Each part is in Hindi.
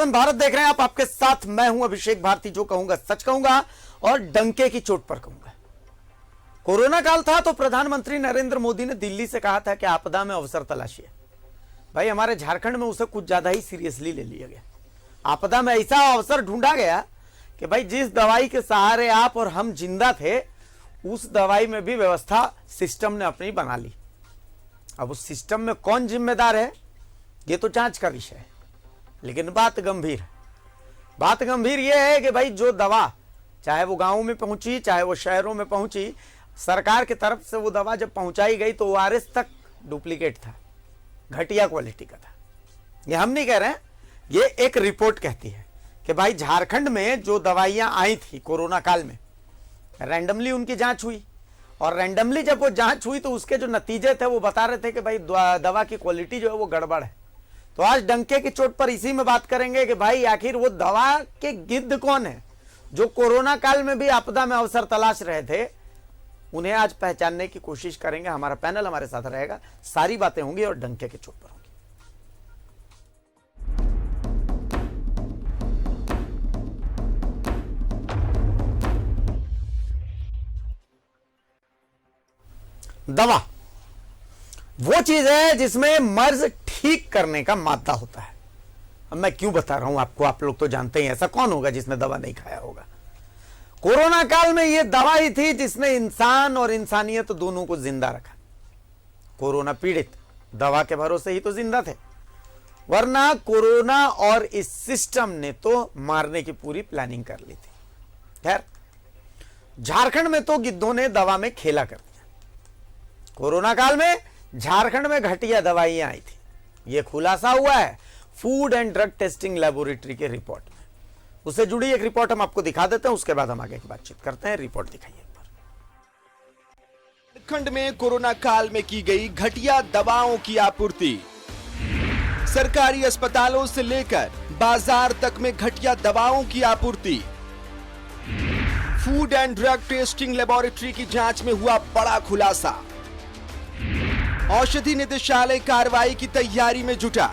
आनंद भारत देख रहे हैं आप, आपके साथ मैं हूं अभिषेक भारती। जो कहूंगा सच कहूंगा और डंके की चोट पर कहूंगा। कोरोना काल था तो प्रधानमंत्री नरेंद्र मोदी ने दिल्ली से कहा था कि आपदा में अवसर तलाशिए। भाई हमारे झारखंड में उसे कुछ ज्यादा ही सीरियसली ले लिया गया। आपदा में ऐसा अवसर ढूंढा गया कि भाई जिस दवाई के सहारे आप और हम जिंदा थे, उस दवाई में भी व्यवस्था सिस्टम ने अपनी बना ली। अब उस सिस्टम में कौन जिम्मेदार है, ये तो जांच का विषय है। लेकिन बात गंभीर है। बात गंभीर यह है कि भाई जो दवा, चाहे वो गांव में पहुंची चाहे वो शहरों में पहुंची, सरकार की तरफ से वो दवा जब पहुंचाई गई तो ओआरएस तक डुप्लीकेट था, घटिया क्वालिटी का था। ये हम नहीं कह रहे हैं, ये एक रिपोर्ट कहती है कि भाई झारखंड में जो दवाइयां आई थी कोरोना काल में, रैंडमली उनकी जांच हुई और रैंडमली जब वो जांच हुई तो उसके जो नतीजे थे वो बता रहे थे कि भाई दवा की क्वालिटी जो है वो गड़बड़ है। तो आज डंके की चोट पर इसी में बात करेंगे कि भाई आखिर वो दवा के गिद्ध कौन है जो कोरोना काल में भी आपदा में अवसर तलाश रहे थे। उन्हें आज पहचानने की कोशिश करेंगे। हमारा पैनल हमारे साथ रहेगा, सारी बातें होंगी और डंके की चोट पर होंगी। दवा वो चीज है जिसमें मर्ज ठीक करने का मादा होता है। अब मैं क्यों बता रहा हूं आपको, आप लोग तो जानते ही। ऐसा कौन होगा जिसने दवा नहीं खाया होगा। कोरोना काल में यह दवा ही थी जिसने इंसान और इंसानियत दोनों को जिंदा रखा। कोरोना पीड़ित दवा के भरोसे ही तो जिंदा थे, वरना कोरोना और इस सिस्टम ने तो मारने की पूरी प्लानिंग कर ली थी। खैर, झारखंड में तो गिद्धों ने दवा में खेला कर दिया। कोरोना काल में झारखंड में घटिया दवाइयां आई थी, यह खुलासा हुआ है food and drug testing laboratory के रिपोर्ट में। उससे जुड़ी एक रिपोर्ट हम आपको दिखा देते हैं, उसके बाद हम आगे की बातचीत करते हैं। रिपोर्ट दिखाइए एक बार। झारखंड में कोरोना काल में की गई घटिया दवाओं की आपूर्ति। सरकारी अस्पतालों से लेकर बाजार तक में घटिया दवाओं की आपूर्ति। Food and drug testing laboratory की जांच में हुआ बड़ा खुलासा। औषधि निदेशालय कार्रवाई की तैयारी में जुटा।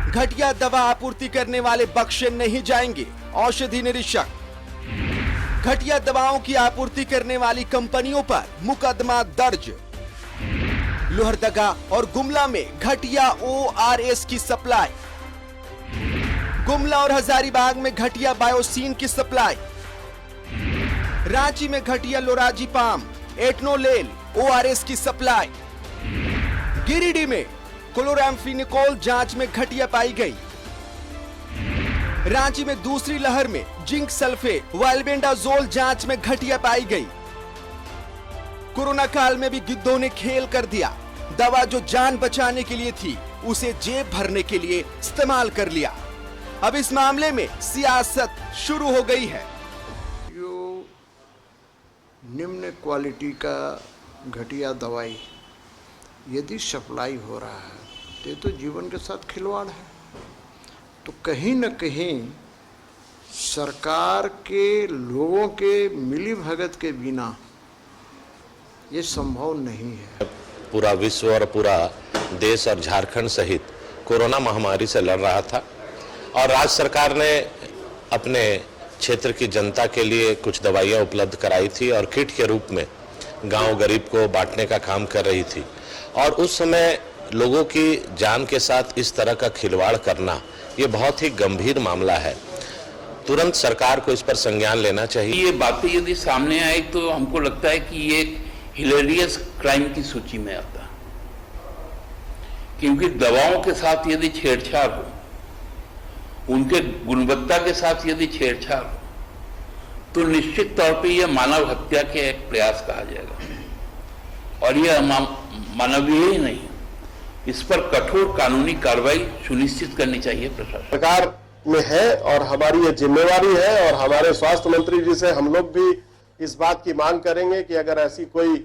घटिया दवा आपूर्ति करने वाले बख्शे नहीं जाएंगे, औषधि निरीक्षक। घटिया दवाओं की आपूर्ति करने वाली कंपनियों पर मुकदमा दर्ज। लोहरदगा और गुमला में घटिया ओआरएस की सप्लाई। गुमला और हजारीबाग में घटिया बायोसीन की सप्लाई। रांची में घटिया लोराजीपाम, एटनोलेल, ओआरएस की सप्लाई। गिरिडीह में क्लोराम्फेनिकोल जांच में घटिया पाई गई। रांची में दूसरी लहर में जिंक सल्फेट व एल्बेंडाजोल जांच में घटिया पाई गई। कोरोना काल में भी गिद्धों ने खेल कर दिया। दवा जो जान बचाने के लिए थी, उसे जेब भरने के लिए इस्तेमाल कर लिया। अब इस मामले में सियासत शुरू हो गई है। जो निम्न क्वालिटी का घटिया दवाई यदि सप्लाई हो रहा है तो जीवन के साथ खिलवाड़ है। तो कहीं न कहीं सरकार के लोगों के मिली भगत के बिना ये संभव नहीं है। पूरा विश्व और पूरा देश और झारखंड सहित कोरोना महामारी से लड़ रहा था और राज्य सरकार ने अपने क्षेत्र की जनता के लिए कुछ दवाइयाँ उपलब्ध कराई थी और किट के रूप में गांव गरीब को बांटने का काम कर रही थी। और उस समय लोगों की जान के साथ इस तरह का खिलवाड़ करना ये बहुत ही गंभीर मामला है। तुरंत सरकार को इस पर संज्ञान लेना चाहिए। ये बातें यदि सामने आई तो हमको लगता है कि ये हिलेरियस क्राइम की सूची में आता है, क्योंकि दवाओं के साथ यदि छेड़छाड़ हो, उनके गुणवत्ता के साथ यदि छेड़छाड़ हो, तो निश्चित तौर पे यह मानव हत्या के एक प्रयास कहा जाएगा और यह मानवीय ही नहीं। इस पर कठोर कानूनी कार्रवाई सुनिश्चित करनी चाहिए प्रशासन। सरकार में है और हमारी ये जिम्मेवारी है और हमारे स्वास्थ्य मंत्री जी से हम लोग भी इस बात की मांग करेंगे कि अगर ऐसी कोई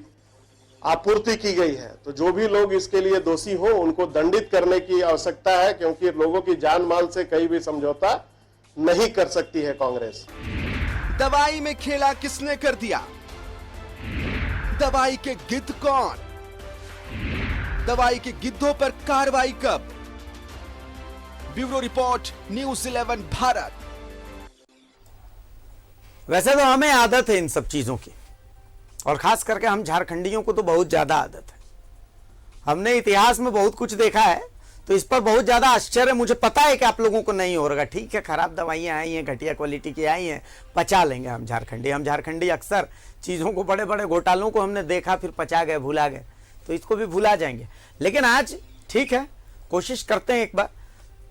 आपूर्ति की गई है तो जो भी लोग इसके लिए दोषी हो उनको दंडित करने की आवश्यकता है, क्योंकि लोगों की जान माल से कहीं भी समझौता नहीं कर सकती है कांग्रेस। दवाई में खेला किसने कर दिया? दवाई के गिद्ध कौन? दवाई के गिद्धों पर कार्रवाई कब? Bureau report, news 11 Bharat. वैसे तो हमें आदत है इन सब चीजों की, और खास करके हम झारखंडियों को तो बहुत ज्यादा आदत है। हमने इतिहास में बहुत कुछ देखा है, तो इस पर बहुत ज्यादा आश्चर्य मुझे पता है कि आप लोगों को नहीं होगा। ठीक है, खराब दवाइयां आई हैं, घटिया क्वालिटी की आई हैं, पचा लेंगे हम झारखंडी अक्सर चीजों को, बड़े बड़े घोटालों को हमने देखा, फिर पचा गए, भुला गए, तो इसको भी भुला जाएंगे। लेकिन आज ठीक है, कोशिश करते हैं एक बार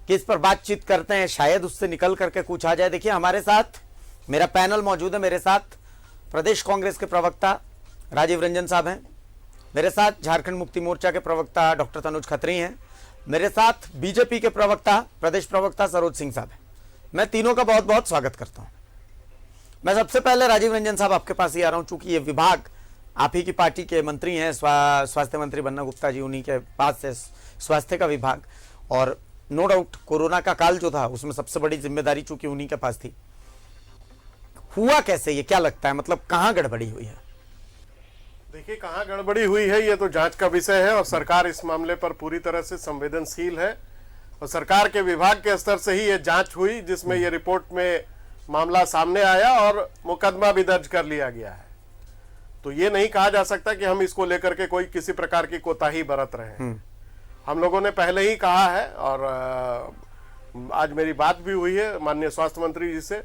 कि इस पर बातचीत करते हैं, शायद उससे निकल करके कुछ आ जाए। देखिए, हमारे साथ मेरा पैनल मौजूद है। मेरे साथ प्रदेश कांग्रेस के प्रवक्ता राजीव रंजन साहब हैं, मेरे साथ झारखंड मुक्ति मोर्चा के प्रवक्ता डॉक्टर तनुज खत्री हैं, मेरे साथ बीजेपी के प्रवक्ता, प्रदेश प्रवक्ता सरोज सिंह साहब हैं। मैं तीनों का बहुत बहुत स्वागत करता हूं। मैं सबसे पहले राजीव रंजन साहब आपके पास ही आ रहा हूं, चूंकि ये विभाग आप ही की पार्टी के मंत्री हैं, स्वास्थ्य मंत्री बन्ना गुप्ता जी, उन्हीं के पास से स्वास्थ्य का विभाग, और नो डाउट कोरोना का काल जो था उसमें सबसे बड़ी जिम्मेदारी चूंकि उन्हीं के पास थी। हुआ कैसे, ये क्या लगता है, मतलब कहां गड़बड़ी हुई है? देखिए, कहां गड़बड़ी हुई है ये तो जांच का विषय है, और सरकार इस मामले पर पूरी तरह से संवेदनशील है, और सरकार के विभाग के स्तर से ही ये जांच हुई, जिसमें ये रिपोर्ट में मामला सामने आया और मुकदमा भी दर्ज कर लिया गया है। तो ये नहीं कहा जा सकता कि हम इसको लेकर के कोई किसी प्रकार की कोताही बरत रहे हैं। हम लोगों ने पहले ही कहा है, और आज मेरी बात भी हुई है माननीय स्वास्थ्य मंत्री जी से,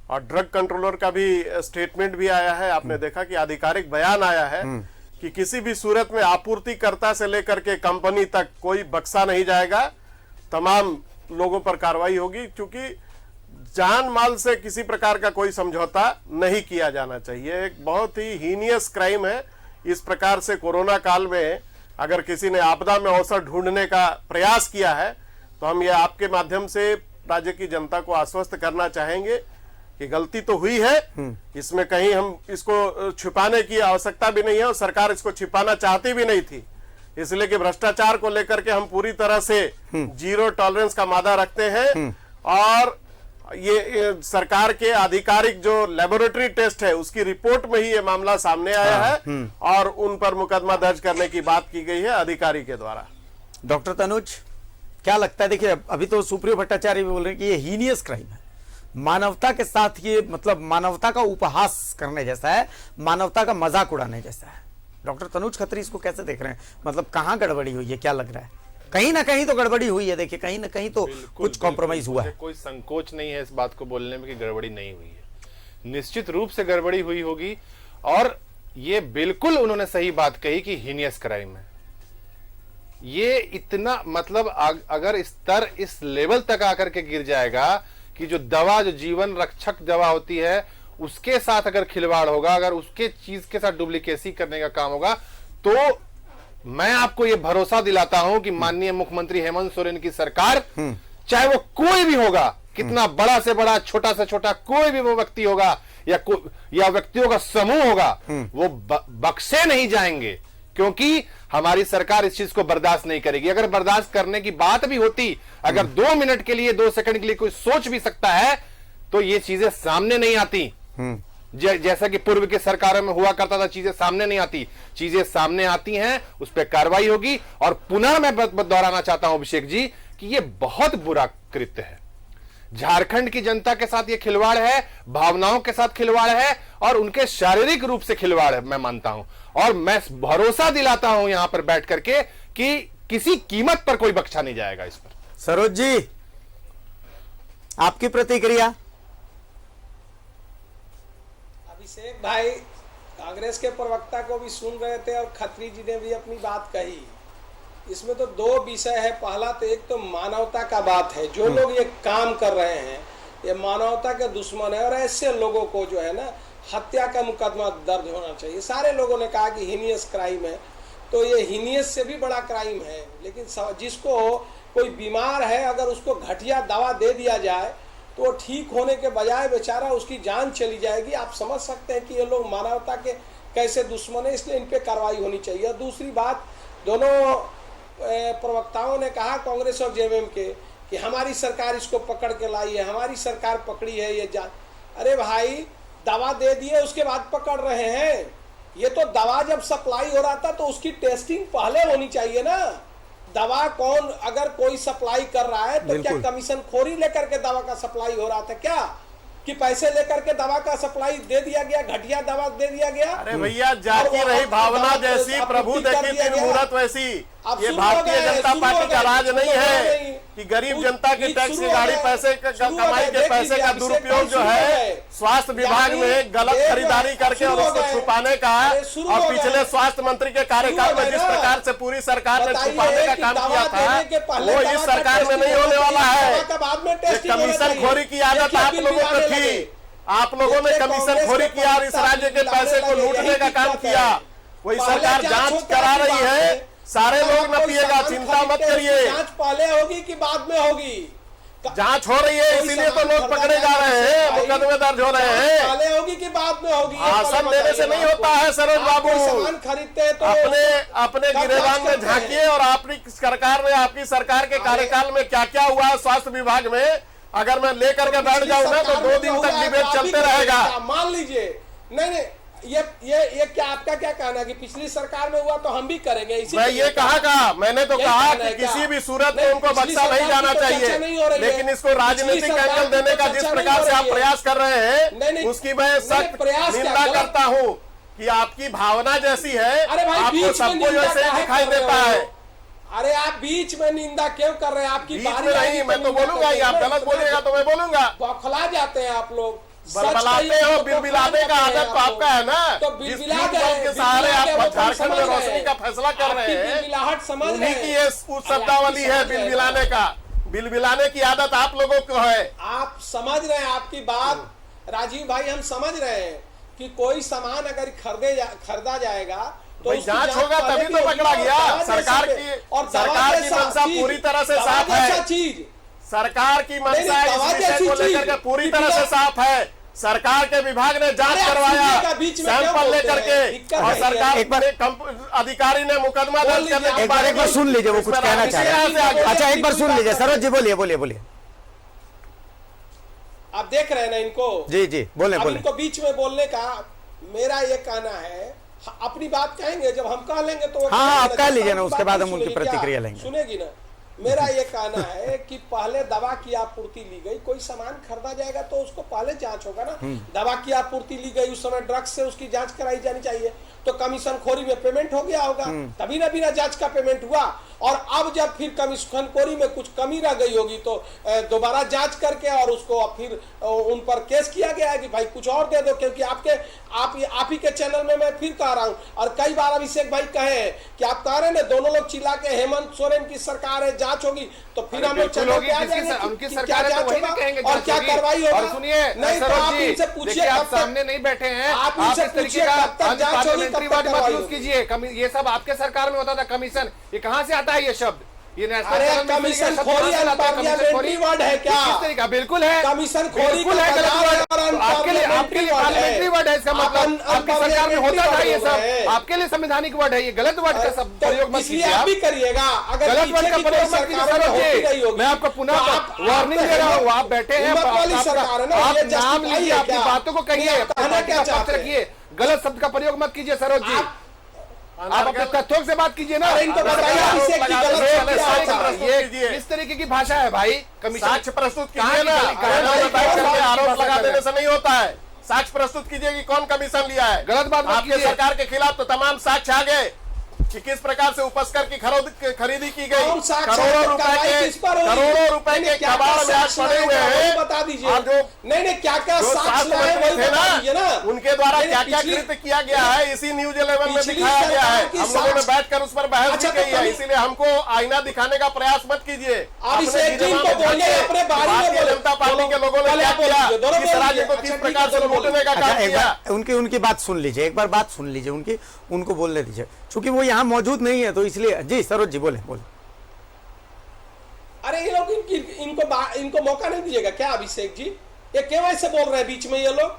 और ड्रग कंट्रोलर का भी स्टेटमेंट भी आया है। आपने देखा कि आधिकारिक बयान आया है कि किसी भी सूरत में आपूर्तिकर्ता से लेकर के कंपनी तक कोई बक्सा नहीं जाएगा, तमाम लोगों पर कार्रवाई होगी, क्योंकि जान माल से किसी प्रकार का कोई समझौता नहीं किया जाना चाहिए। एक बहुत ही हीनियस क्राइम है। इस प्रकार से कोरोना काल में अगर किसी ने आपदा में अवसर ढूंढने का प्रयास किया है, तो हम ये आपके माध्यम से राज्य की जनता को आश्वस्त करना चाहेंगे कि गलती तो हुई है, इसमें कहीं हम इसको छिपाने की आवश्यकता भी नहीं है, और सरकार इसको छिपाना चाहती भी नहीं थी। इसलिए कि भ्रष्टाचार को लेकर के हम पूरी तरह से जीरो टॉलरेंस का मादा रखते हैं, और ये सरकार के आधिकारिक जो लेबोरेटरी टेस्ट है उसकी रिपोर्ट में ही ये मामला सामने आया है, और उन पर मुकदमा दर्ज करने की बात की गई है अधिकारी के द्वारा। डॉक्टर तनुज, क्या लगता है? देखिए, अभी तो सुप्रियो भट्टाचार्य भी बोल रहे हैं कि ये हीनियस क्राइम है, मानवता के साथ ये, मतलब मानवता का उपहास करने जैसा है, मानवता का मजाक उड़ाने जैसा है। डॉक्टर तनुज खत्री इसको कैसे देख रहे हैं? मतलब कहां गड़बड़ी हुई है, क्या लग रहा है? कहीं ना कहीं तो गड़बड़ी हुई है। देखिए, कहीं ना कहीं तो कुछ कॉम्प्रोमाइज हुआ है। कोई संकोच नहीं है इस बात को बोलने में कि गड़बड़ी नहीं हुई है। निश्चित रूप से गड़बड़ी हुई होगी, और ये बिल्कुल उन्होंने सही बात कही कि हीनियस क्राइम है ये। इतना मतलब अगर स्तर इस लेवल तक आकर के गिर जाएगा कि जो दवा, जो जीवन रक्षक दवा होती है, उसके साथ अगर खिलवाड़ होगा, अगर उसके चीज के साथ डुप्लीकेसी करने का काम होगा, तो मैं आपको यह भरोसा दिलाता हूं कि माननीय मुख्यमंत्री हेमंत सोरेन की सरकार, चाहे वो कोई भी होगा, कितना बड़ा से बड़ा, छोटा से छोटा कोई भी वो व्यक्ति होगा या व्यक्तियों का समूह होगा, वो बख्शे नहीं जाएंगे, क्योंकि हमारी सरकार इस चीज को बर्दाश्त नहीं करेगी। अगर बर्दाश्त करने की बात भी होती, अगर 2 मिनट के लिए, 2 सेकंड के लिए कोई सोच भी सकता है, तो ये चीजें सामने नहीं आती। जैसा कि पूर्व के सरकारों में हुआ करता था, चीजें सामने नहीं आती। चीजें सामने आती हैं, उस पर कार्रवाई होगी। और पुनः मैं दोहराना चाहता हूं अभिषेक जी कि यह बहुत बुरा कृत्य है। झारखंड की जनता के साथ यह खिलवाड़ है, भावनाओं के साथ खिलवाड़ है, और उनके शारीरिक रूप से खिलवाड़ है, मैं मानता हूं। और मैं भरोसा दिलाता हूं यहां पर बैठ करके कि किसी कीमत पर कोई बख्शा नहीं जाएगा इस पर। सरोज जी, आपकी प्रतिक्रिया? अभिषेक भाई कांग्रेस के प्रवक्ता को भी सुन रहे थे, और खत्री जी ने भी अपनी बात कही। इसमें तो 2 विषय है। पहला तो एक तो मानवता का बात है। जो लोग ये काम कर रहे हैं ये मानवता के दुश्मन है, और ऐसे लोगों को जो है ना, हत्या का मुकदमा दर्ज होना चाहिए। सारे लोगों ने कहा कि हीनियस क्राइम है, तो ये हीनियस से भी बड़ा क्राइम है। लेकिन जिसको कोई बीमार है, अगर उसको घटिया दवा दे दिया जाए तो वो ठीक होने के बजाय बेचारा उसकी जान चली जाएगी। आप समझ सकते हैं कि ये लोग मानवता के कैसे दुश्मन है, इसलिए इन पे कार्रवाई होनी चाहिए। और दूसरी बात, दोनों प्रवक्ताओं ने कहा कांग्रेस और जेएमएम के कि हमारी सरकार इसको पकड़ के लाई है, हमारी सरकार पकड़ी है ये जान। अरे भाई, दवा दे दिए उसके बाद पकड़ रहे हैं। ये तो दवा जब सप्लाई हो रहा था तो उसकी टेस्टिंग पहले होनी चाहिए ना। दवा कौन, अगर कोई सप्लाई कर रहा है तो क्या बिल्कुल। कमीशन खोरी लेकर के दवा का सप्लाई हो रहा था क्या, कि पैसे लेकर के दवा का सप्लाई दे दिया गया, घटिया दवा दे दिया गया? अरे भैया, जाती रही भावना जैसी, प्रभु देखी तीन मुहूर्त वैसी। ये भारतीय जनता पार्टी का राज नहीं है कि गरीब जनता के टैक्स की गाड़ी पैसे कमाई के पैसे का दुरुपयोग जो है स्वास्थ्य विभाग में गलत खरीदारी करके और उसको छुपाने का, और पिछले स्वास्थ्य मंत्री के कार्यकाल में जिस प्रकार से पूरी सरकार ने छुपाने का काम किया था, वो इस सरकार में नहीं होने वाला है। कमीशन खोरी की आदत आप लोगों को थी, आप लोगों ने कमीशन खोरी किया और इस राज्य के पैसे को लूटने का काम किया। वही सरकार जांच करा रही है, सारे लोग न पिएगा, चिंता मत करिए। जांच पहले होगी कि बाद में होगी? जांच हो रही है, इसीलिए तो लोग पकड़े जा रहे हैं, मुकदमे दर्ज हो रहे हैं। पहले होगी कि बाद में होगी? भाषण देने से नहीं होता है सरोज बाबू। सामान खरीदते हैं तो अपने गिरेबान में झांकिए और आपकी सरकार के कार्यकाल में क्या क्या हुआ स्वास्थ्य विभाग में, अगर मैं लेकर के बैठ जाऊं ना तो 2 दिन तक डिबेट चलते रहेगा। मान लीजिए, नहीं, ये क्या आपका क्या कहना है कि पिछली सरकार में हुआ तो हम भी करेंगे? मैं ये कहा मैंने तो कहा कि किसी भी सूरत में उनको बख्शा नहीं जाना चाहिए, लेकिन इसको राजनीतिक एंगल देने का जिस प्रकार से आप प्रयास कर रहे हैं उसकी मैं सख्त निंदा करता हूँ कि आपकी भावना जैसी है, आपको सबको वैसे ही दिखाई देता है। अरे आप बीच में निंदा क्यों कर रहे हैं? आपकी बारी नहीं, मैं तो बोलूंगा ही, आप गलत बोलिएगा तो मैं बोलूंगा। बौखला जाते हैं आप लोग, बलबलाते हो, बिलबिलाने का आदत तो आपका है ना, तो के सहारे आप झारखंड में रोशनी का फैसला कर रहे हैं, उन्हीं की ये शब्दावली है बिलबिलाने का। बिलबिलाने की आदत आप लोगों को है। आप समझ रहे हैं आपकी बात राजीव भाई, हम समझ रहे हैं कि कोई सामान अगर खरीदा जाएगा तो जांच होगा तभी तो पकड़ा गया। सरकार की मंशा पूरी तरह से साफ है, सरकार की मंशा इस विषय को लेकर के पूरी तरह से साफ है। सरकार के विभाग ने जांच करवाया सैंपल लेकर के, और सरकार अधिकारी ने मुकदमा दर्ज करने के एक बार सुन लीजिए, वो कुछ कहना चाह रहे हैं। अच्छा, एक बार सुन लीजिए सरोज जी, बोलिए। आप देख रहे हैं ना इनको? जी बोले। इनको बीच में बोलने का मेरा ये कहना है, अपनी बात कहेंगे, जब हम कह लेंगे तो हाँ आप कह लीजिए ना, उसके बाद हम उनकी प्रतिक्रिया लेंगे। सुनेगी ना? मेरा ये कहना है कि पहले दवा की आपूर्ति ली गई, कोई सामान खरीदा जाएगा तो उसको पहले जांच होगा ना। दवा की आपूर्ति ली गई, उस समय ड्रग्स से उसकी जांच कराई जानी चाहिए, तो कमीशन खोरी में पेमेंट हो गया होगा, तभी ना बिना जांच का पेमेंट हुआ। और अब जब फिर कमीशन खोरी में कुछ कमी रह गई होगी तो दोबारा जांच करके और उसको फिर उन पर केस किया गया है कि भाई कुछ और दे दो, क्योंकि आप ही के चैनल में मैं फिर कह रहा हूं, और कई बार अभिषेक भाई कहे हैं कि आप कह रहे हैं ना, दोनों लोग चिल्ला के हेमंत सोरेन की सरकार है, जांच होगी, तो फिर हम लोग चैनल पे आ जाएंगे उनकी सरकार है तो वही कहेंगे और क्या कार्रवाई होगी। और सुनिए नहीं तो आप इनसे पूछिए, आप सामने नहीं बैठे हैं, आप इस तरीके का पार्लियामेंट्री वाद मत यूज कीजिए। ये सब आपके सरकार में होता था कमीशन, ये कहाँ से आता है ये शब्द? ये कमीशन खोरी पार्लियामेंट्री वर्ड है क्या? किस तरीका? बिल्कुल है, कमीशन खोरी बिल्कुल है, गलत वर्ड आपके लिए पार्लियामेंट्री वर्ड है। इसका मतलब आपकी सरकार में होता था ये सब, आपके लिए संवैधानिक वर्ड है, ये गलत वर्ड का सब प्रयोग मत कीजिए। आप भी करिएगा, अगर गलत वर्ड का प्रयोग मत कीजिए। मैं आपको पुनः वार्निंग दे रहा हूँ, आप बैठे हैं, आप नाम लीजिए, अपनी बातों को कहिए, पक्ष रखिए, गलत शब्द का प्रयोग मत कीजिए। सरोज जी, आप अपने तथ्यों से बात कीजिए ना। इनको बताइए ये किस तरीके की भाषा है भाई? साक्ष्य प्रस्तुत कीजिए ना, आरोप लगा देने से नहीं होता है। साक्ष्य प्रस्तुत कीजिए कि कौन कमीशन लिया है। गलत बात आपके सरकार के खिलाफ तो तमाम साक्ष्य आ गए कि किस प्रकार से उपस्कर की खरीदी की गई, करोड़ों रुपए के कबाड़ में आज पड़े हुए हैं। बता दीजिए। और जो नहीं क्या थे ना, उनके द्वारा क्या क्या कृत्य किया गया है, इसी न्यूज 11 में दिखाया गया है। हम लोगों ने बैठकर उस पर बहस की गई है, इसीलिए हमको आईना दिखाने का प्रयास मत कीजिए। भारतीय जनता पार्टी के लोगों ने क्या किया, इस राज्य को किस प्रकार से लूटने का काम किया। उनकी बात सुन लीजिए, एक बार बात सुन लीजिए उनको बोलने दीजिए, चूंकि वो यहाँ मौजूद नहीं है तो इसलिए। जी सरोज जी बोले। अरे ये लोग इनको मौका नहीं दीजिएगा क्या अभिषेक जी? ये क्यों ऐसे बोल रहे हैं बीच में ये लोग?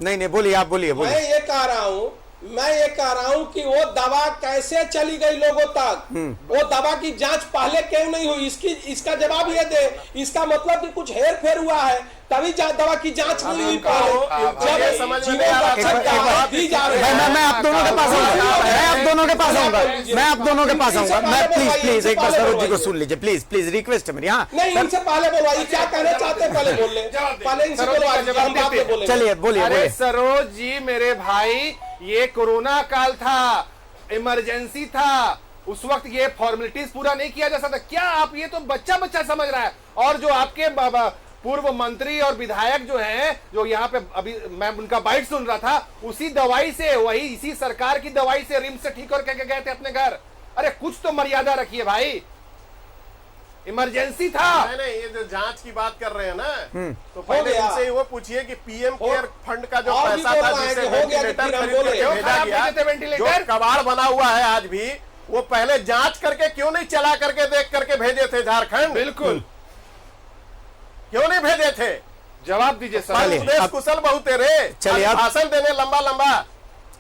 नहीं बोलिए, आप बोलिए। मैं ये कह रहा हूं, मैं ये कह रहा हूं कि वो दवा कैसे चली गई लोगों तक, वो दवा की जांच पहले क्यों नहीं हुई, इसका जवाब ये दे। इसका मतलब कि कुछ हेर फेर हुआ है, तभी दवा की जांच नहीं हुई पहले। मैं आप दोनों के पास आऊंगा, मैं आप दोनों के पास आऊंगा, मैं आप दोनों के पास आऊंगा। मैं प्लीज एक बार सरोज जी को सुन लीजिए, प्लीज रिक्वेस्ट है मेरी। हाँ नहीं, इनसे पहले बोलवाइए, क्या कहना चाहते हैं पहले बोल ले, पहले इनसे बोलवाइए, हम बाद में बोलेंगे। चलिए बोलिए। सरोज जी मेरे भाई, ये कोरोना काल था, इमरजेंसी था, उस वक्त ये फॉर्मेलिटीज पूरा नहीं किया जा सकता। क्या आप ये तो बच्चा समझ रहा है। और जो आपके पूर्व मंत्री और विधायक जो हैं, जो यहाँ पे अभी मैं उनका बाइट सुन रहा था, उसी दवाई से, वही इसी सरकार की दवाई से रिम्स से ठीक करके गए थे अपने घर। अरे कुछ तो मर्यादा रखिए भाई, इमरजेंसी था। नहीं, ये जो जांच की बात कर रहे हैं ना, तो पहले इनसे वो पूछिए कि पीएम केयर फंड का जो पैसा था जिससे वेंटिलेटर भेजा गया, जो कबाड़ बना हुआ है आज भी, वो पहले जांच करके क्यों नहीं चला करके देख करके भेजे थे झारखंड? बिल्कुल, क्यों नहीं भेजे थे? जवाब दीजिए सर। देश कुशल बहुत रे, चलिए भाषण देने लंबा।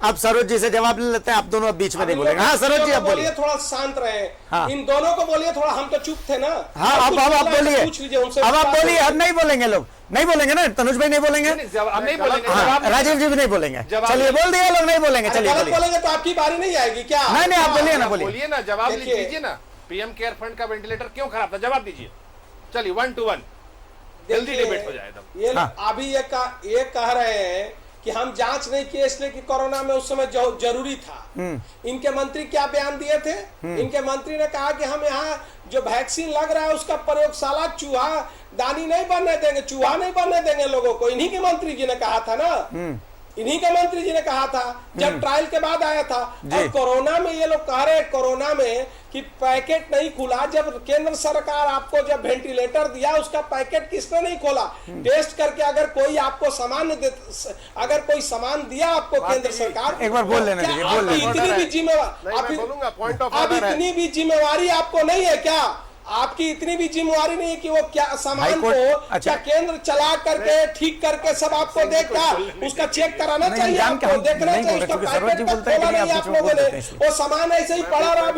अब सरोज जी से जवाब ले लेते हैं, आप दोनों अब बीच में नहीं बोलेंगे। हाँ सरोज जी आप बोलिए, थोड़ा शांत रहे। हाँ। इन दोनों को बोलिए थोड़ा, हम तो चुप थे ना। हाँ अब आप बोलिए, अब आप बोलिए। हम नहीं बोलेंगे, लोग नहीं बोलेंगे ना, तनुज भाई नहीं बोलेंगे, नहीं बोलेंगे, हाँ, राजीव जी भी नहीं बोलेंगे। चलिए बोल दिए, लोग नहीं बोलेंगे। चलिए बोलेंगे तो आपकी बारी नहीं आएगी क्या? नहीं आप बोलिए ना, बोलिए ना, जवाब दीजिए ना। पीएम केयर फंड का वेंटिलेटर क्यों खराब था, जवाब दीजिए। चलिए 1 to 1 जल्दी डिबेट हो जाए। ये अभी ये कह रहे हैं कि हम जांच नहीं किए इसलिए कि कोरोना में उस समय जरूरी था। इनके मंत्री क्या बयान दिए थे? इनके मंत्री ने कहा कि हम यहाँ जो वैक्सीन लग रहा है उसका प्रयोगशाला चूहा दानी नहीं बनने देंगे, चूहा नहीं बनने देंगे लोगों को। इन्हीं के मंत्री जी ने कहा था ना, इन्हीं के मंत्री जी ने कहा था जब ट्रायल के बाद आया था। और कोरोना में ये लोग कह रहे हैं कोरोना में कि पैकेट नहीं खुला, जब केंद्र सरकार आपको जब वेंटिलेटर दिया उसका पैकेट किसने नहीं खोला? टेस्ट करके अगर कोई आपको अगर कोई सामान दिया आपको केंद्र सरकार, एक बार बोल लेना दीजिए, बोल लेना। इतनी भी जिम्मेवारी आपको नहीं है क्या? आपकी इतनी भी जिम्मेवारी नहीं है कि वो क्या सामान को क्या केंद्र चला करके ठीक करके सब आपको देख क्या उसका चेक कराना चाहिए, आपको देखना चाहिए उसका पैकेट तक खोला नहीं आप लोगों ने। वो सामान ऐसे ही पड़ा रहा,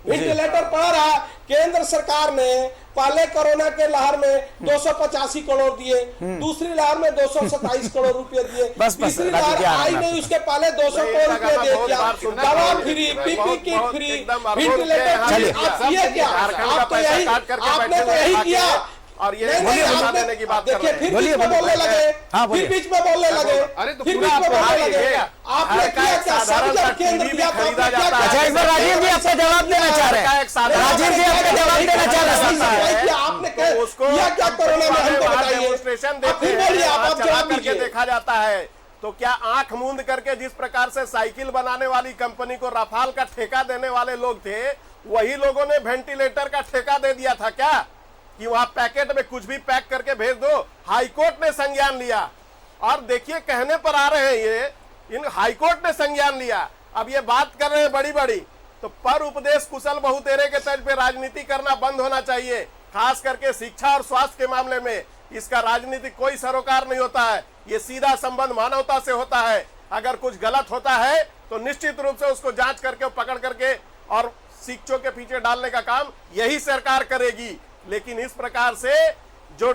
वेंटिलेटर पड़ा रहा। केंद्र सरकार ने पहले कोरोना के लहर में 285 करोड़ दिए, दूसरी लहर में 227 करोड़ रुपए दिए, तीसरी लहर आई नहीं उसके पहले 200 करोड़ रुपए दे दिया। दवा free, PP kit free, ventilator. ये क्या आप तो यही, आपने तो यही किया। और ये देने की बात देखिए, फिर बीच में बोलने लगे, फिर बीच में बोलने लगे, फिर बीच में बोलने लगे। आपने किया क्या? सब जब केंद्र दिया तो आपने क्या? अच्छा एक बार राजीव जी आपका जवाब देना चाह रहे हैं, राजीव जी आपका जवाब देना चाह रहे हैं। आपने किया क्या कोरोना में, हमको बताइए। फिर बोलिए, आप जवाब दीजिए। देखा जाता है तो क्या आंख मूंद करके जिस प्रकार से साइकिल बनाने वाली कंपनी को रफाल का ठेका देने वाले लोग थे, वही लोगों ने वेंटिलेटर का ठेका दे दिया था क्या कि वहां पैकेट में कुछ भी पैक करके भेज दो? हाईकोर्ट ने संज्ञान लिया। और देखिए कहने पर आ रहे हैं ये, इन हाईकोर्ट ने संज्ञान लिया। अब ये बात कर रहे हैं बड़ी तो पर उपदेश कुशल बहुतेरे के तर्ज पे राजनीति करना बंद होना चाहिए। खास करके शिक्षा और स्वास्थ्य के मामले में इसका राजनीतिक कोई सरोकार नहीं होता है। ये सीधा संबंध मानवता से होता है। अगर कुछ गलत होता है तो निश्चित रूप से उसको जांच करके पकड़ करके और शिक्षकों के पीछे डालने का काम यही सरकार करेगी। लेकिन इस प्रकार से जो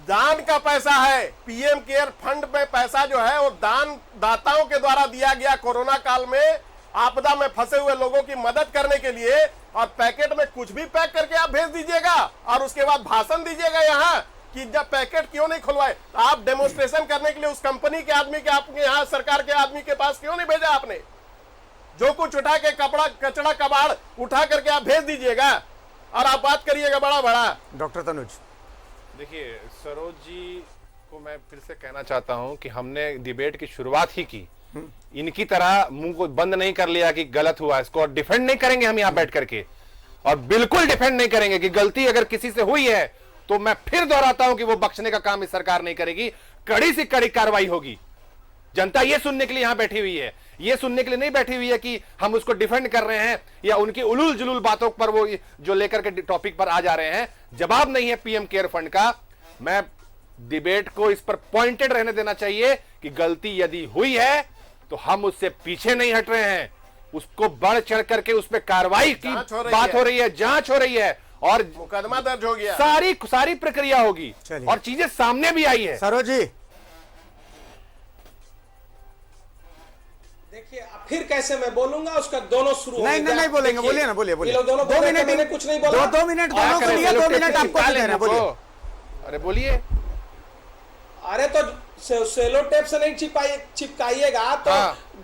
दान का पैसा है, पीएम केयर फंड में पैसा जो है वो दान दाताओं के द्वारा दिया गया कोरोना काल में आपदा में फंसे हुए लोगों की मदद करने के लिए, और पैकेट में कुछ भी पैक करके आप भेज दीजिएगा और उसके बाद भाषण दीजिएगा यहाँ कि जब पैकेट क्यों नहीं खुलवाए। आप डेमोन्स्ट्रेशन करने के लिए उस कंपनी के आदमी के आपके यहाँ सरकार के आदमी के पास क्यों नहीं भेजा आपने? जो कुछ उठा के कचड़ा कबाड़ उठा करके आप भेज दीजिएगा और आप बात करिएगा बड़ा। डॉक्टर तनुज, देखिए सरोज जी को मैं फिर से कहना चाहता हूं कि हमने डिबेट की शुरुआत ही की, इनकी तरह मुंह को बंद नहीं कर लिया कि गलत हुआ, इसको डिफेंड नहीं करेंगे हम यहां बैठ करके, और बिल्कुल डिफेंड नहीं करेंगे कि गलती अगर किसी से हुई है तो मैं फिर दोहराता हूं कि वो बख्शने का काम इस सरकार नहीं करेगी, कड़ी से कड़ी कार्रवाई होगी। जनता ये सुनने के लिए यहां बैठी हुई है, ये सुनने के लिए नहीं बैठी हुई है कि हम उसको डिफेंड कर रहे हैं या उनकी उलूल जुलूल बातों पर वो जो लेकर के टॉपिक पर आ जा रहे हैं। जवाब नहीं है पीएम केयर फंड का। मैं डिबेट को इस पर पॉइंटेड रहने देना चाहिए कि गलती यदि हुई है तो हम उससे पीछे नहीं हट रहे हैं, उसको बढ़ चढ़ करके उस पर कार्रवाई की बात हो रही है, जांच हो रही है और मुकदमा दर्ज हो गया, सारी प्रक्रिया होगी और चीजें सामने भी आई है। सरोज जी देखिए अब फिर कैसे मैं बोलूंगा, उसका दोनों शुरू नहीं बोलेंगे, बोलिए ना, बोलिए ये लोग दोनों 2 मिनट मैंने कुछ नहीं बोला। 2 मिनट दोनों के लिए, 2 मिनट आपको दे रहे हैं, बोलिए। अरे बोलिए। अरे तो सेलो टेप से नहीं चिपकाइएगा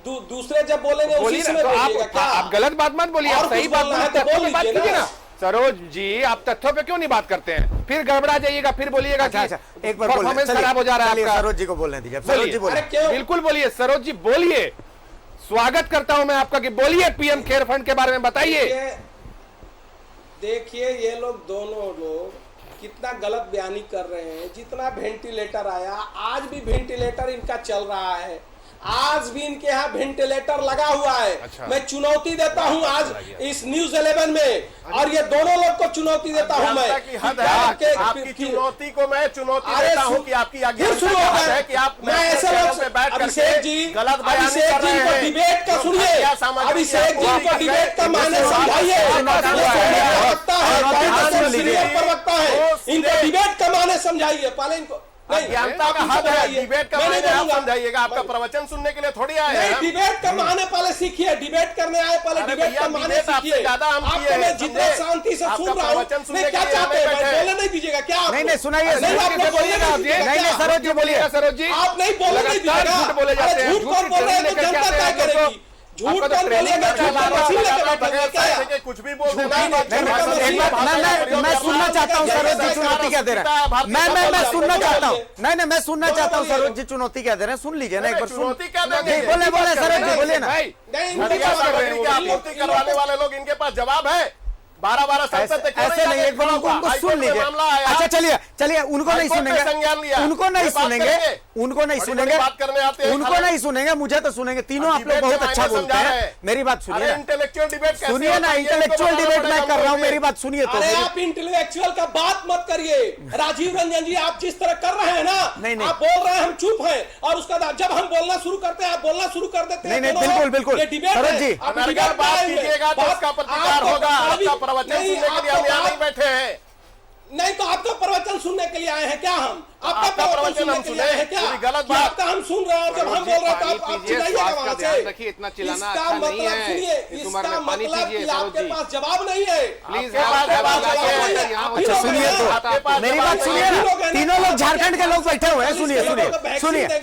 तो दूसरे जब बोलेंगे उसी समय बोलिएगा क्या? आप गलत बात मत बोलिए, आप सही बात कीजिए ना। सरोज जी आप तथ्यों पे क्यों नहीं बात करते हैं, फिर गड़बड़ा जाइएगा, फिर बोलिएगा। अच्छा, एक बार परफॉर्मेंस खराब हो जा रहा है आपका। सरोज जी को बोलने दीजिए, सरोज जी बोलिए। बिल्कुल बोलिए सरोज जी, बोलिए, स्वागत करता हूं मैं आपका कि बोलिए पीएम केयर फंड के बारे में बताइए। देखिए ये लोग दोनों लोग कितना गलत बयानी कर रहे हैं। जितना वेंटिलेटर आया, आज भी वेंटिलेटर इनका चल रहा है, आज भी इनके यहाँ वेंटिलेटर लगा हुआ है। अच्छा। मैं चुनौती देता हूँ आज इस न्यूज 11 में, और ये दोनों लोग को चुनौती देता हूँ मैं। आपकी चुनौती को मैं चुनौती देता हूँ कि आपकी अज्ञानता है कि आप मैं ऐसे लोग अभिषेक जी गलत अभिषेक जी को डिबेट का सुनिए, अभिषेक जी को डिबेट का माने समझाइए। प्रवक्ता है, इनको डिबेट का माने समझाइए। पहले इनको अज्ञानता का हद है, डिबेट का माने आप समझाइएगा। आपका प्रवचन सुनने के लिए थोड़ी आए हैं। डिबेट का माने पहले सीखिए, डिबेट करने आए पहले डिबेट का माने सीखिए। आपको मैं जितना शांति से सुन रहा हूँ, क्या चाहते हैं बोलने नहीं दीजिएगा क्या? नहीं सुनाइए, नहीं सरोज जी बोलिए। सरोज जी आप नहीं बोलने नहीं दीजिएगा। झूठ बोले जाते हैं, झूठ कौन बोल रहे हैं तो जनता क्या करेगी? झूठ कौन बोलेगा? कुछ भी बोल मैं सुनना चाहता हूँ सरोज जी चुनौती क्या दे रहे हैं। मैं सुनना चाहता हूँ, नहीं मैं सुनना चाहता हूँ सरोज जी चुनौती क्या दे रहे हैं, सुन लीजिए ना एक बार। चुनौती क्या देंगे? बोले सरोज जी बोलिए ना। आपूर्ति करवाने वाले लोग, इनके पास जवाब है। 12 साल तक ऐसे नहीं, एक बार उनको सुन लीजिए। अच्छा चलिए उनको नहीं सुनेंगे, उनको नहीं सुनेंगे, उनको नहीं सुनेंगे, उनको नहीं सुनेंगे, मुझे तो सुनेंगे। तीनों आप लोग बहुत अच्छा बोलते हैं, मेरी बात सुनिए। इंटेलेक्चुअल डिबेट सुनिए ना, इंटेलेक्चुअल डिबेट मैं कर रहा हूँ, मेरी बात सुनिए तो। अरे आप इंटेलेक्चुअल का बात मत करिए। राजीव रंजन जी आप जिस तरह कर रहे हैं ना, आप बोल रहे हैं हम चुप हैं, और उसका जब हम बोलना शुरू करते हैं आप बोलना शुरू कर देते हैं। नहीं बिल्कुल सरोज जी, बात कीजिएगा तो उसका प्रतिकार होगा। प्रवचन सुनने के लिए हम यहाँ नहीं बैठे हैं। नहीं तो आपका प्रवचन सुनने के लिए आए हैं क्या? हम आपका प्रवचन सुनने के लिए आए हैं क्या? गलत बात आपका हम सुन रहे हैं, जब हम बोल रहे हैं तो आप चिल्लाइएगा वहां से। देखिए इतना चिल्लाना इसका अच्छा नहीं मतलब है। सुनिए, इस उम्र में इसका पानी मतलब पीजिए कि सरोज आपके जी, पास जवाब नहीं है। प्लीज। अच्छा सुनिए तो, मेरी बात सुनिए ना। तीनों लोग झारखंड के लोग बैठे हुए हैं,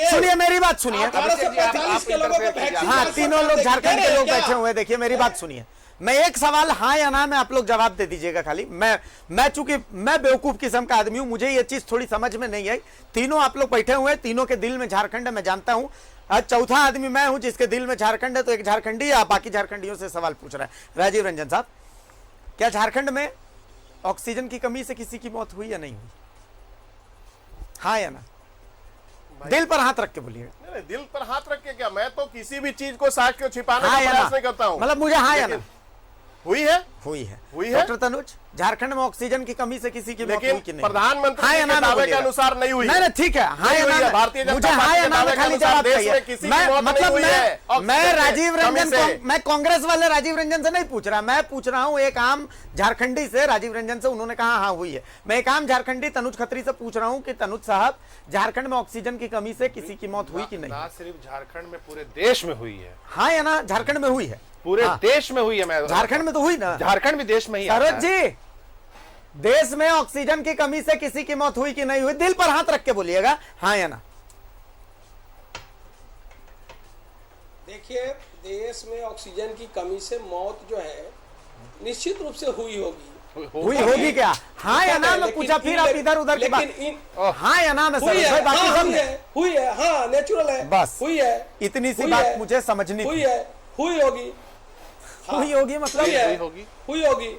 सुनिए मेरी बात सुनिए। 1845 के लोगों को वैक्सीन हाँ, तीनों लोग झारखंड के लोग बैठे हुए हैं। देखिए मेरी बात सुनिए, मैं एक सवाल हाँ या ना में आप लोग जवाब दे दीजिएगा खाली। मैं चूंकि मैं बेवकूफ किस्म का आदमी हूं, मुझे ये चीज थोड़ी समझ में नहीं आई। तीनों आप लोग बैठे हुए हैं, तीनों के दिल में झारखंड है, मैं जानता हूं। आज चौथा आदमी मैं हूं जिसके दिल में झारखंड है, तो एक झारखंडी या बाकी झारखंडियों से सवाल पूछ रहा है। राजीव रंजन साहब, क्या झारखंड में ऑक्सीजन की कमी से किसी की मौत हुई या नहीं हुई? हाँ या ना? दिल पर हाथ रख के बोलिए। दिल पर हाथ रख के क्या? मैं तो किसी भी चीज को साथ को छिपाने का प्रयास नहीं करता हूं। मतलब मुझे हाँ या ना? हुई है। डॉक्टर तनुज, झारखंड में ऑक्सीजन की कमी से किसी की मौत हुई कि नहीं? प्रधानमंत्री के दावे के अनुसार नहीं हुई। नहीं ठीक है, हाँ या ना? भारतीय मुझे हाँ या ना में खाली जवाब चाहिए। मैं राजीव रंजन, मैं कांग्रेस वाले राजीव रंजन से नहीं पूछ रहा, मैं पूछ रहा हूँ एक आम झारखंडी से, राजीव रंजन से। उन्होंने कहा हाँ हुई है। मैं एक आम झारखंडी तनुज खत्री से पूछ रहा हूँ कि तनुज साहब, झारखंड में ऑक्सीजन की कमी से किसी की मौत हुई कि नहीं? ना सिर्फ झारखंड में, पूरे देश में हुई है। हाँ या ना? झारखंड में हुई है, पूरे देश में हुई है। मैं झारखंड में तो हुई ना? झारखंड भी देश में ही। सरोज जी, देश में ऑक्सीजन की कमी से किसी की मौत हुई कि नहीं हुई? दिल पर हाथ रख के बोलिएगा, हाँ या ना? देखिए, देश में ऑक्सीजन की कमी से मौत जो है निश्चित रूप से हुई होगी क्या? हाँ या ना में पूछा, फिर आप इधर उधर की बात। हाँ या ना में हुई है, हाँ नेचुरल है, बस हुई है। इतनी सी बात मुझे समझनी हुई है, हुई होगी, हुई होगी मतलब हुई होगी।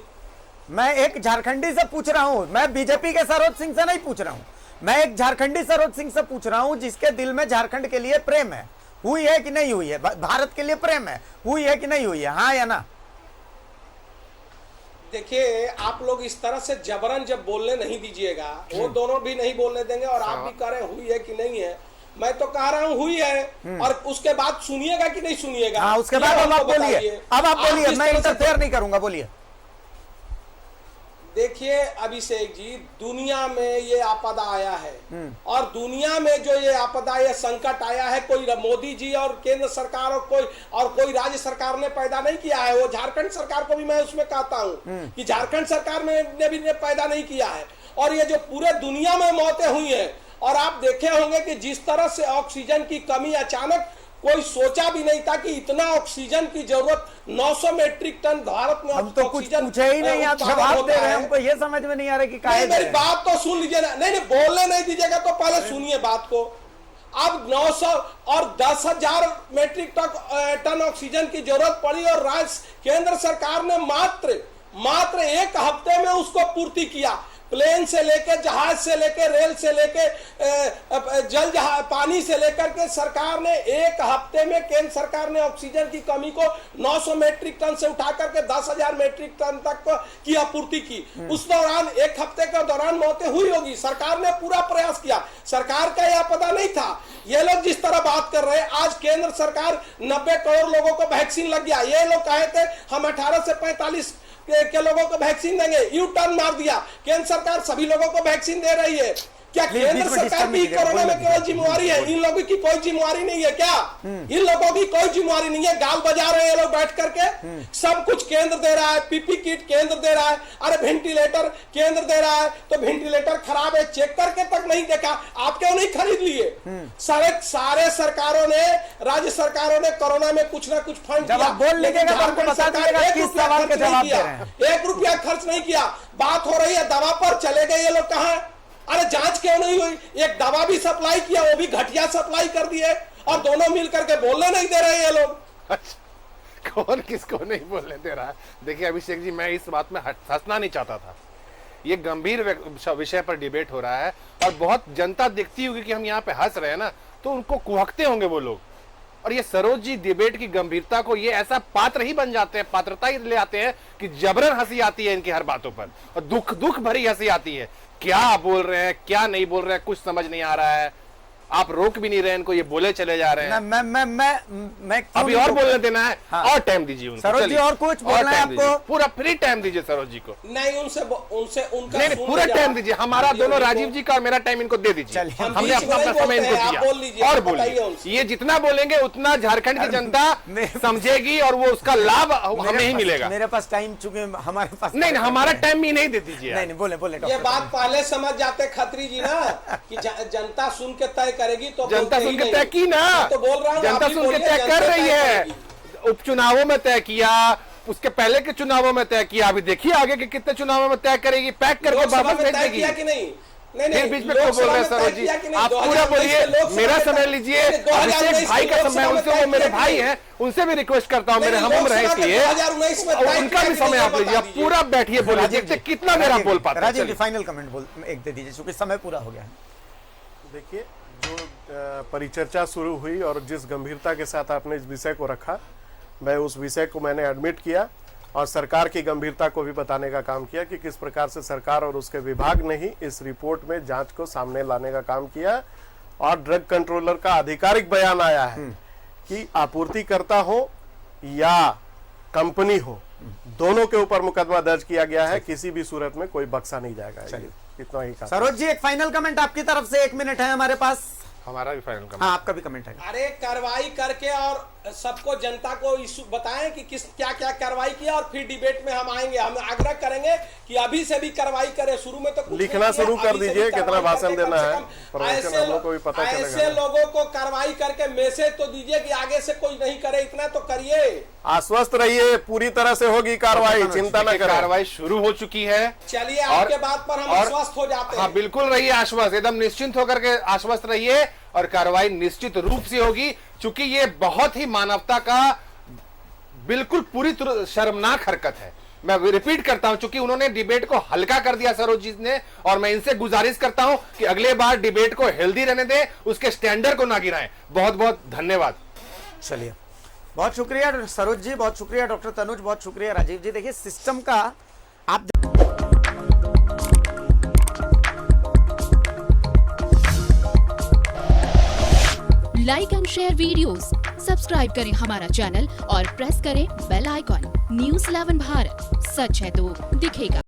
मैं एक झारखंडी से पूछ रहा हूं, मैं बीजेपी के सरोज सिंह से नहीं पूछ रहा हूं, मैं एक झारखंडी सरोज सिंह से पूछ रहा हूं जिसके दिल में झारखंड के लिए प्रेम है। हुई है कि नहीं हुई है? भारत के लिए प्रेम है, हुई है कि नहीं हुई है? हाँ या ना? देखिए, आप लोग इस तरह से जबरन जब बोलने नहीं दीजिएगा, वो दोनों भी नहीं बोलने देंगे और आप भी कह रहे हुई है कि नहीं है। मैं तो कह रहा हूं हुई है, और उसके बाद सुनिएगा कि नहीं सुनिएगा? हाँ, उसके बाद अब आप बोलिए, अब आप बोलिए, मैं इंटरफेयर नहीं करूंगा, बोलिए। देखिए अभिषेक जी, दुनिया में ये आपदा आया है, और दुनिया में जो ये आपदा, ये संकट आया है, कोई मोदी जी और केंद्र सरकार और कोई राज्य सरकार ने पैदा नहीं किया है। वो झारखंड सरकार को भी मैं उसमें कहता हूं कि झारखंड सरकार ने भी पैदा नहीं किया है। और ये जो पूरे दुनिया में मौतें हुई हैं, और आप देखे होंगे कि जिस तरह से ऑक्सीजन की कमी, अचानक कोई सोचा भी नहीं था कि इतना ऑक्सीजन की जरूरत 900 मेट्रिक टन भारत में हम तो कुछ पूछे ही नहीं, आप जवाब दे रहे हैं, हमको ये समझ में नहीं आ रहा कि काहे मेरी बात तो सुन लीजिए ना। नहीं बोलने नहीं दीजिएगा तो पहले सुनिए बात को। अब 900 और 10,000 मेट्रिक टन ऑक्सीजन की जरूरत पड़ी, और केंद्र सरकार ने मात्र एक हफ्ते में उसको पूर्ति किया। प्लेन से लेकर, जहाज से लेकर, रेल से लेकर, जल जहाज, पानी से लेकर के सरकार ने एक हफ्ते में, केंद्र सरकार ने ऑक्सीजन की कमी को 900 मेट्रिक टन से उठा करके 10,000 मेट्रिक टन तक की आपूर्ति की। उस दौरान, एक हफ्ते के दौरान मौतें हुई होगी। सरकार ने पूरा प्रयास किया, सरकार का यह पता नहीं था। ये लोग जिस तरह बात कर रहे हैं, आज केंद्र सरकार 90 करोड़ लोगों को वैक्सीन लग गया। ये लोग कहे थे हम 18 से 45 के लोगों को वैक्सीन देंगे, यू टर्न मार दिया। केंद्र सरकार सभी लोगों को वैक्सीन दे रही है। क्या केंद्र सरकार की कोरोना में केवल जिम्मेवारी है? इन लोगों की कोई जिम्मेवारी नहीं है क्या? इन लोगों की कोई जिम्मेवारी नहीं है। गाल बजा रहे हैं लोग बैठ करके। सब कुछ केंद्र दे रहा है, पीपी किट केंद्र दे रहा है, अरे वेंटिलेटर केंद्र दे रहा है, तो वेंटिलेटर खराब है चेक करके तक नहीं देखा, आप क्यों नहीं खरीद लिए? सारे सरकारों ने, राज्य सरकारों ने कोरोना में कुछ ना कुछ फंड दिया, बोल लीजिएगा तो हमको बता दीजिएगा किस सवाल के जवाब दे रहे हैं। 1 रुपया खर्च नहीं किया। बात हो रही है दवा पर, चले गए ये लोग कहां? अरे जांच क्यों नहीं हुई? एक दवा भी सप्लाई किया, वो भी घटिया सप्लाई कर दिए, और दोनों मिलकर के बोलने नहीं दे रहे ये लोग। कौन किसको नहीं बोलने दे रहा है? देखिए अभिषेक जी, मैं इस बात में हंसना नहीं चाहता था। ये गंभीर विषय पर डिबेट हो रहा है, और बहुत जनता देखती होगी कि हम यहाँ पे हंस रहे हैं ना, तो उनको कुहकते होंगे वो लोग। और ये सरोज जी डिबेट की गंभीरता को ये ऐसा पात्र ही बन जाते हैं, पात्रता ही ले आते हैं कि जबरन हंसी आती है इनकी हर बातों पर, और दुख भरी हंसी आती है। क्या बोल रहे हैं, क्या नहीं बोल रहे हैं, कुछ समझ नहीं आ रहा है। आप रोक भी नहीं रहे इनको, ये बोले चले जा रहे हैं। मैं अभी और बोलने देना है। हाँ। और टाइम दीजिए उनको। सरोज जी और कुछ बोलना है आपको? पूरा फ्री टाइम दीजिए सरोज जी को। नहीं, उनका नहीं, पूरा टाइम दीजिए। हमारा दोनों, राजीव जी का और मेरा टाइम इनको दे दीजिए। हमने अपना समय इनको दिया, और बोलिए। ये जितना बोलेंगे उतना झारखंड की जनता समझेगी, और वो उसका लाभ हमें ही मिलेगा। मेरे पास टाइम, चूंकि हमारे पास नहीं, हमारा टाइम भी नहीं दे दीजिए। नहीं, बोले। ये बात पहले समझ जाते खत्री जी ना, कि जनता सुन के तय करेगी, तो जनता सुन के तय की ना, तो बोल रहा हूं, जनता सुन के तय कर रही है। उपचुनावों में तय किया, उसके पहले के चुनावों में तय किया, अभी देखिए आगे के कितने चुनावों में तय करेगी, पैक करके वापस भेज देगी। फिर बीच में क्यों बोल रहे हैं सरोज जी? आप पूरा बोलिए, मेरा समय लीजिए। अभिषेक भाई का समय, उनसे, वो मेरे भाई हैं, उनसे भी रिक्वेस्ट करता हूँ, मेरे हम रहे इसलिए उनका भी समय आप लीजिए। आप पूरा बैठिए, बोलिए, देखते कितना देर आप बोल पाते हैं। राजीव जी फाइनल कमेंट एक दे दीजिए, क्योंकि समय पूरा हो गया है। देखिए, जो परिचर्चा शुरू हुई और जिस गंभीरता के साथ आपने इस विषय को रखा, मैं उस विषय को मैंने एडमिट किया, और सरकार की गंभीरता को भी बताने का काम किया कि किस प्रकार से सरकार और उसके विभाग ने ही इस रिपोर्ट में जांच को सामने लाने का काम किया। और ड्रग कंट्रोलर का आधिकारिक बयान आया है कि आपूर्तिकर्ता हो या कंपनी हो, दोनों के ऊपर मुकदमा दर्ज किया गया है, किसी भी सूरत में कोई बख्शा नहीं जाएगा। इतना ही कहा। सरोज जी एक फाइनल कमेंट आपकी तरफ से, 1 मिनट है हमारे पास। हमारा भी फाइनल कमेंट। हाँ, आपका भी कमेंट है। अरे कार्रवाई करके और सबको, जनता को इशू बताएं कि किस क्या क्या कार्रवाई किया, और फिर डिबेट में हम आएंगे। हम आग्रह करेंगे कि अभी से भी कार्रवाई करें। शुरू में तो लिखना शुरू कर दीजिए, कितना भाषण देना है, हम लोग को भी पता चलेगा। ऐसे लोगों को कार्रवाई करके मैसेज तो दीजिए कि आगे से कोई नहीं करे, इतना तो करिए। आश्वस्त रहिए, पूरी तरह से होगी कार्रवाई, चिंता न करें। कार्रवाई शुरू हो चुकी है। चलिए, आपके बात पर हम आश्वस्त हो जाते हैं। हाँ, बिल्कुल रहिए आश्वस्त, एकदम निश्चिंत होकर के आश्वस्त रहिए, और कार्रवाई निश्चित रूप से होगी। चूंकि ये बहुत ही मानवता का बिल्कुल पूरी शर्मनाक हरकत है। मैं रिपीट करता हूं, चूंकि उन्होंने डिबेट को हल्का कर दिया सरोज जी ने, और मैं इनसे गुजारिश करता हूं कि अगले बार डिबेट को हेल्दी रहने दें, उसके स्टैंडर्ड को ना गिराएं। बहुत बहुत धन्यवाद। चलिए, बहुत शुक्रिया सरोज जी, बहुत शुक्रिया डॉक्टर तनुज, बहुत शुक्रिया राजीव जी। देखिए, सिस्टम का आप like and share videos, subscribe करें हमारा चैनल और प्रेस करें बेल आइकॉन। News 11 भारत, सच है तो दिखेगा।